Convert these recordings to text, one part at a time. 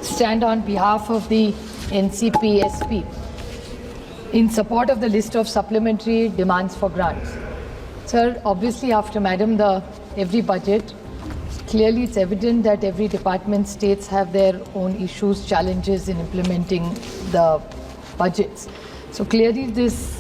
stand on behalf of the NCP-SP in support of the list of supplementary demands for grants. Sir, obviously after every budget, clearly it's evident that every department states have their own issues, challenges in implementing the budgets. So clearly this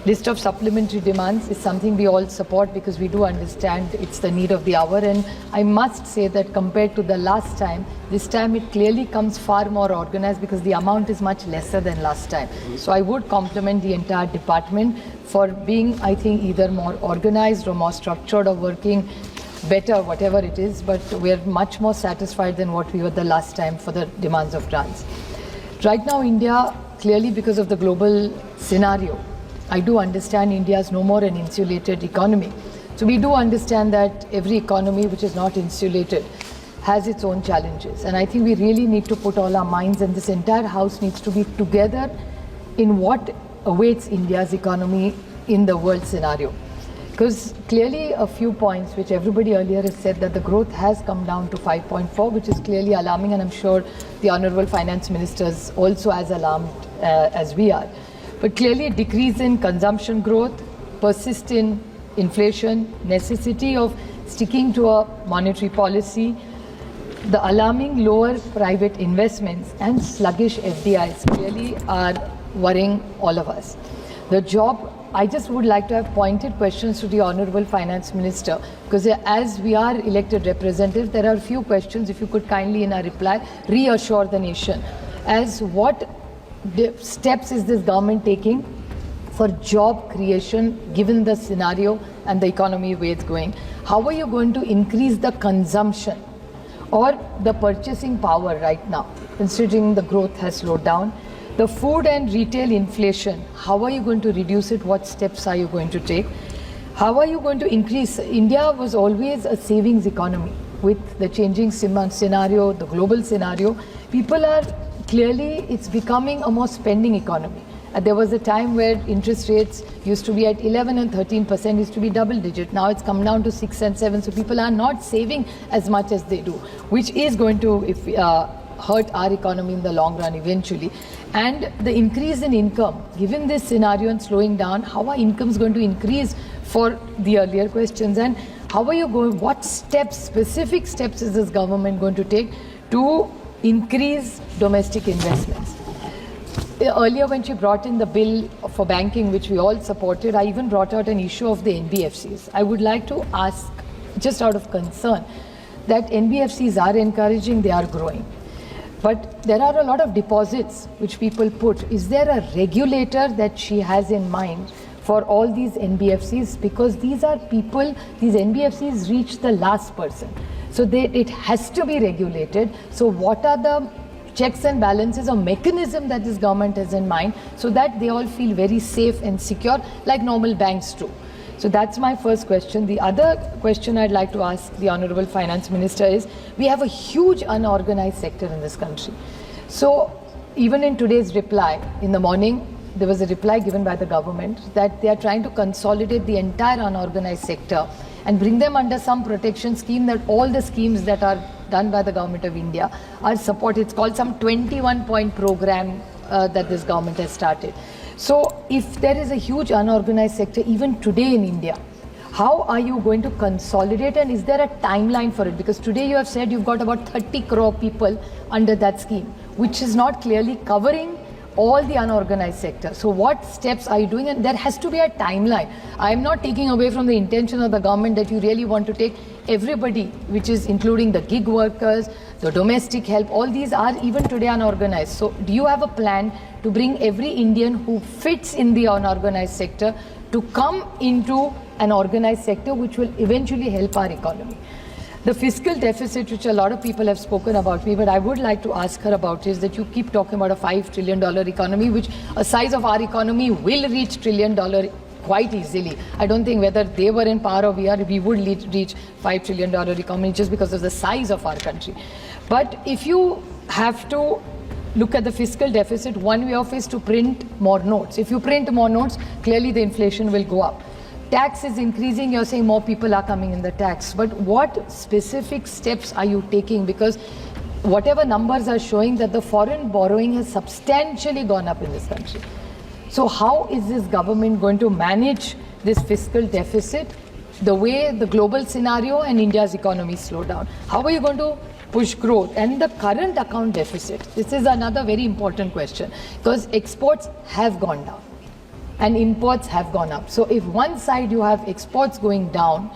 list of supplementary demands is something we all support because we do understand it's the need of the hour, and I must say that compared to the last time, this time it clearly comes far more organized because the amount is much lesser than last time. So I would compliment the entire department for being, I think, either more organized or more structured or working better, whatever it is, but we're much more satisfied than what we were the last time for the demands of grants. Right now, India, clearly because of the global scenario, I do understand India is no more an insulated economy. So we do understand that every economy which is not insulated has its own challenges. And I think we really need to put all our minds, and this entire house needs to be together in what awaits India's economy in the world scenario. Because clearly a few points which everybody earlier has said that the growth has come down to 5.4, which is clearly alarming, and I'm sure the Honorable Finance Minister is also as alarmed as we are. But clearly a decrease in consumption growth, persistent inflation, necessity of sticking to a monetary policy, the alarming lower private investments and sluggish FDIs clearly are worrying all of us. The job, I just would like to have pointed questions to the Honorable Finance Minister, because as we are elected representatives, there are a few questions, if you could kindly in a reply reassure the nation as what steps is this government taking for job creation given the scenario and the economy where it's going? How are you going to increase the consumption or the purchasing power right now, considering the growth has slowed down? The food and retail inflation, how are you going to reduce it? What steps are you going to take? How are you going to increase? India was always a savings economy. With the changing scenario, the global scenario, people are clearly, it's becoming a more spending economy. There was a time where interest rates used to be at 11 and 13%, used to be double digit. Now it's come down to 6 and 7. So people are not saving as much as they do, which is going to hurt our economy in the long run eventually. And the increase in income, given this scenario and slowing down, how are incomes going to increase for the earlier questions? And how are you going, what steps, specific steps is this government going to take to increase domestic investments? Earlier when she brought in the bill for banking, which we all supported, I even brought out an issue of the NBFCs. I would like to ask, just out of concern, that NBFCs are encouraging, they are growing. But there are a lot of deposits which people put. Is there a regulator that she has in mind for all these NBFCs? Because these are people, these NBFCs reach the last person. So it has to be regulated. So what are the checks and balances or mechanism that this government has in mind so that they all feel very safe and secure like normal banks do? So that's my first question. The other question I'd like to ask the Honorable Finance Minister is, we have a huge unorganized sector in this country. So even in today's reply, in the morning, there was a reply given by the government that they are trying to consolidate the entire unorganized sector and bring them under some protection scheme, that all the schemes that are done by the government of India are supported. It's called some 21-point program that this government has started. So if there is a huge unorganized sector even today in India, how are you going to consolidate, and is there a timeline for it? Because today you have said you've got about 30 crore people under that scheme, which is not clearly covering all the unorganized sector. So what steps are you doing? And there has to be a timeline. I am not taking away from the intention of the government that you really want to take everybody, which is including the gig workers, the domestic help, all these are even today unorganized. So do you have a plan to bring every Indian who fits in the unorganized sector to come into an organized sector which will eventually help our economy? The fiscal deficit, which a lot of people have spoken about me, but I would like to ask her about, is that you keep talking about a $5 trillion economy, which a size of our economy will reach $1 trillion quite easily. I don't think whether they were in power or we would reach $5 trillion economy just because of the size of our country. But if you have to look at the fiscal deficit, one way of is to print more notes. If you print more notes, clearly the inflation will go up. Tax is increasing, you're saying more people are coming in the tax. But what specific steps are you taking? Because whatever numbers are showing that the foreign borrowing has substantially gone up in this country. So how is this government going to manage this fiscal deficit the way the global scenario and India's economy slow down? How are you going to push growth? And the current account deficit, this is another very important question, because exports have gone down and imports have gone up. So if one side you have exports going down,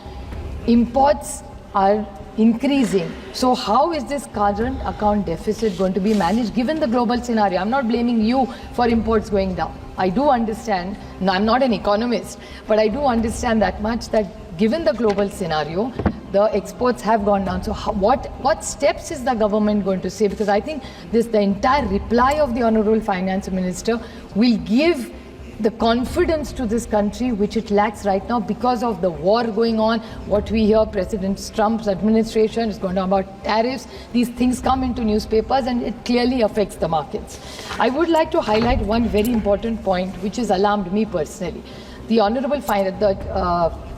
imports are increasing. So how is this current account deficit going to be managed given the global scenario? I'm not blaming you for imports going down. I do understand, no, I'm not an economist, but I do understand that much, that given the global scenario, the exports have gone down. So what steps is the government going to say? Because I think the entire reply of the Honorable Finance Minister will give the confidence to this country which it lacks right now because of the war going on. What we hear, President Trump's administration is going on about tariffs. These things come into newspapers and it clearly affects the markets. I would like to highlight one very important point which has alarmed me personally. The Honorable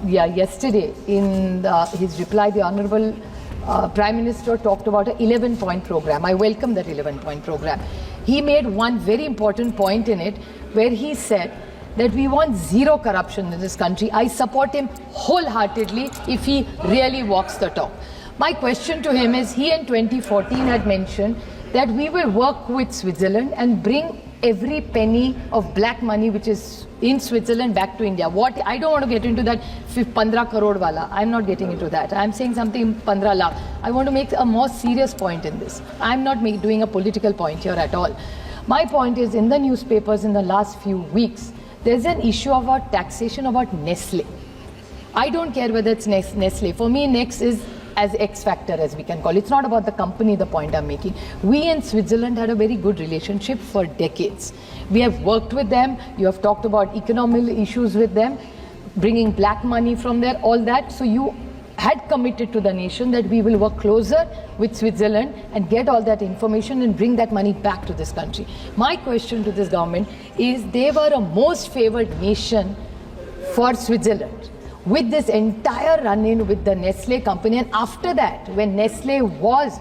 yesterday in his reply, the Honorable Prime Minister talked about an 11-point program. I welcome that 11-point program. He made one very important point in it where he said that we want zero corruption in this country. I support him wholeheartedly if he really walks the talk. My question to him is, he in 2014 had mentioned that we will work with Switzerland and bring every penny of black money which is in Switzerland back to India. I don't want to get into that 15 crore wala. I'm not getting into that. I'm saying something 15 lakh. I want to make a more serious point in this. I'm not doing a political point here at all. My point is, in the newspapers in the last few weeks, there's an issue about taxation about Nestle. I don't care whether it's Nestle. For me, Next is as X factor, as we can call it. It's not about the company, the point I'm making. We in Switzerland had a very good relationship for decades. We have worked with them. You have talked about economic issues with them, bringing black money from there, all that. So you had committed to the nation that we will work closer with Switzerland and get all that information and bring that money back to this country. My question to this government is, they were a most favored nation for Switzerland with this entire run-in with the Nestle company. And after that, when Nestle was,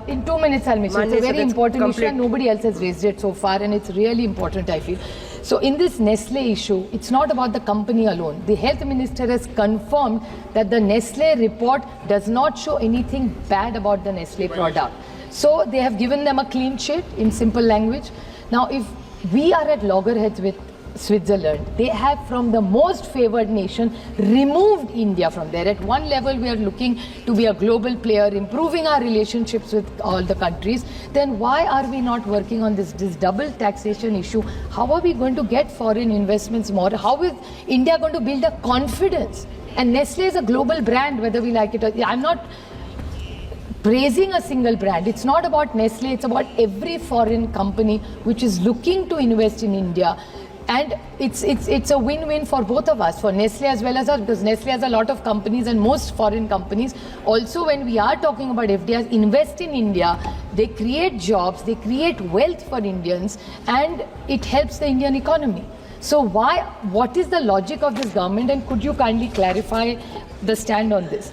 in 2 minutes I'll mention, it's a very important issue and nobody else has raised it so far, and it's really important, I feel. So in this Nestle issue, it's not about the company alone. The health minister has confirmed that the Nestle report does not show anything bad about the Nestle product. So they have given them a clean sheet in simple language. Now, if we are at loggerheads with Switzerland, they have, from the most favored nation, removed India from there. At one level, we are looking to be a global player, improving our relationships with all the countries. Then why are we not working on this double taxation issue? How are we going to get foreign investments more? How is India going to build a confidence? And Nestle is a global brand, whether we like it or not. I'm not praising a single brand. It's not about Nestle. It's about every foreign company which is looking to invest in India. And it's a win-win for both of us, for Nestle as well as us, because Nestle has a lot of companies, and most foreign companies also, when we are talking about FDIs, invest in India. They create jobs, they create wealth for Indians, and it helps the Indian economy. So what is the logic of this government, and could you kindly clarify the stand on this?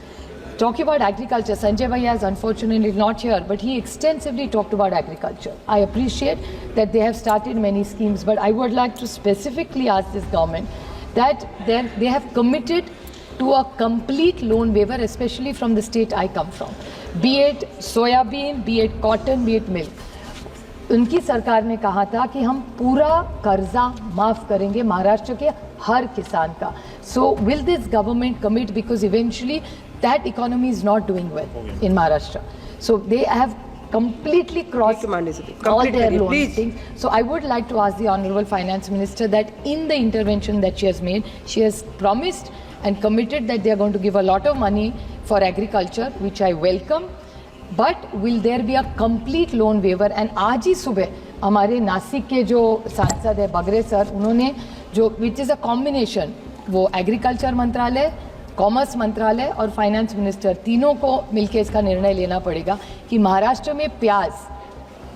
Talking about agriculture, Sanjay Bhaiya is unfortunately not here, but he extensively talked about agriculture. I appreciate that they have started many schemes, but I would like to specifically ask this government that they have committed to a complete loan waiver, especially from the state I come from, be it soybean, be it cotton, be it milk. उनकी सरकार ने कहा था कि हम पूरा कर्जा माफ करेंगे महाराष्ट्र के हर किसान का. So will this government commit, because eventually that economy is not doing well in Maharashtra. So they have completely crossed all their loan things. So I would like to ask the Honorable Finance Minister that in the intervention that she has made, she has promised and committed that they are going to give a lot of money for agriculture, which I welcome. But will there be a complete loan waiver? And आज ही सुबह हमारे नासिक के जो सांसद है बगरे sir, उन्होंने जो which is a combination, वो एग्रीकल्चर मंत्रालय, कॉमर्स मंत्रालय और फाइनेंस मिनिस्टर तीनों को मिलकर इसका निर्णय लेना पड़ेगा कि महाराष्ट्र में प्याज,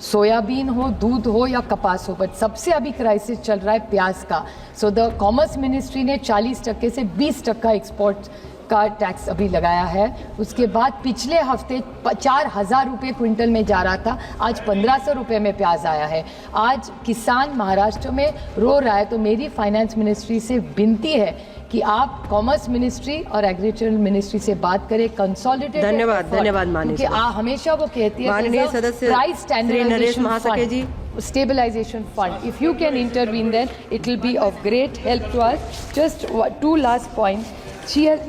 सोयाबीन हो, दूध हो या कपास हो, बट सबसे अभी क्राइसिस चल रहा है प्याज का. सो द कॉमर्स मिनिस्ट्री ने 40% से 20% एक्सपोर्ट का टैक्स अभी लगाया है। उसके बाद पिछले हफ्ते 4,000 रुपये क्विंटल में जा रहा था, आज 1,500 रुपये में प्याज आया है। आज किसान महाराष्ट्र में रो रहा है। तो मेरी फाइनेंस मिनिस्ट्री से विनती है कि आप कॉमर्स मिनिस्ट्री और एग्रीकल्चर मिनिस्ट्री से बात करें, कंसोलिडेटेड। धन्यवाद माननीय क्योंकि हमेशा वो कहती है माननीय सदस्य price Shri Naresh Mhaske ji, stabilization fund. If you can intervene, then it will be of great help to us. Just two last points.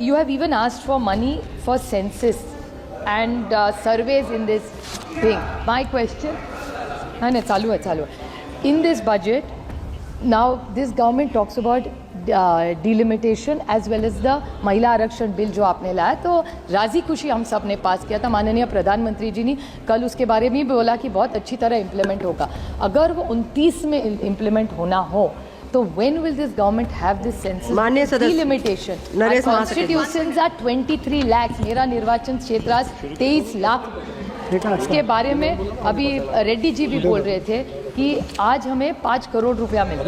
You have even asked for money for census and surveys in this thing. My question, no, chalu hai. In this budget, now this government talks about delimitation as well as the महिला आरक्षण bill जो आपने लाया, तो राजी खुशी हम सब ने पास किया था। माननीय प्रधानमंत्री जी ने कल उसके बारे में भी बोला कि बहुत अच्छी तरह इम्प्लीमेंट होगा। अगर वो 29 में इम्प्लीमेंट होना हो तो when will this government have this census delimitation? Our constitutions are 23 lakhs. मेरा निर्वाचन क्षेत्र आज 23 लाख। इसके बारे में अभी रेड्डी जी भी बोल रहे थे कि आज हमें 5 करोड़ रुपया मिला।